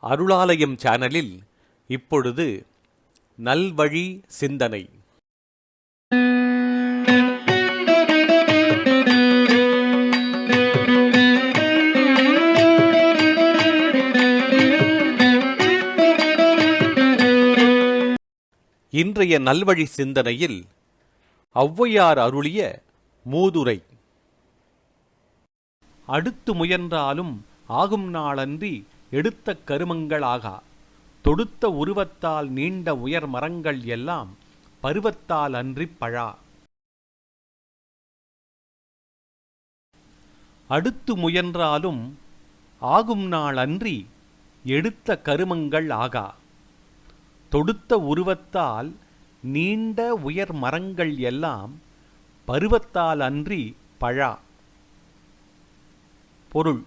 அருளாலயம் சேனலில் இப்பொழுது நல்வழி சிந்தனை. இன்றைய நல்வழி சிந்தனையில் ஔவையார் அருளிய மூதுரை. அடுத்து முயன்றாலும் ஆகும் நாளன்றி எடுத்த கருமங்களாகா, தொடுத்த உருவத்தால் நீண்ட உயர் மரங்கள் எல்லாம் பருவத்தால் அன்றிப் பழா. அடுத்து முயன்றாலும் ஆகும் நாள் அன்றி எடுத்த கருமங்கள் ஆகா, தொடுத்த உருவத்தால் நீண்ட உயர் மரங்கள் எல்லாம் பருவத்தால் அன்றி பழா. பொருள்: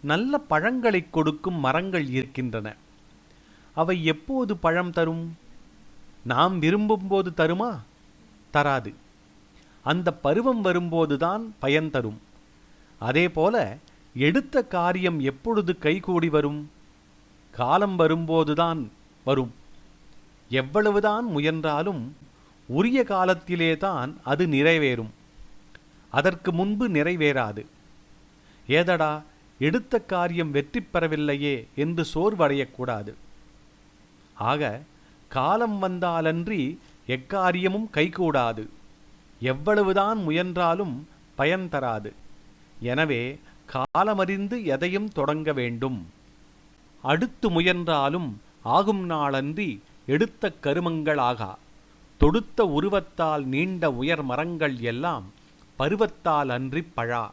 நல்ல பழங்களை கொடுக்கும் மரங்கள் இருக்கின்றன. அவை எப்போது பழம் தரும்? நாம் விரும்பும்போது தருமா? தராது. அந்த பருவம் வரும்போதுதான் பயன் தரும். அதேபோல எடுத்த காரியம் எப்பொழுது கைகூடி வரும்? காலம் வரும்போதுதான் வரும். எவ்வளவுதான் முயன்றாலும் உரிய காலத்திலேதான் அது நிறைவேறும். அதற்கு முன்பு நிறைவேறாது. ஏதடா, எடுத்த காரியம் வெற்றி பெறவில்லையே என்று சோர்வடையக்கூடாது. ஆக காலம் வந்தாலன்றி எக்காரியமும் கைகூடாது. எவ்வளவுதான் முயன்றாலும் பயன் தராது. எனவே காலமறிந்து எதையும் தொடங்க வேண்டும். அடுத்து முயன்றாலும் ஆகும் நாளன்றி எடுத்த கருமங்களாகா, தொடுத்த உருவத்தால் நீண்ட உயர் மரங்கள் எல்லாம் பருவத்தால் அன்றிப் பழா.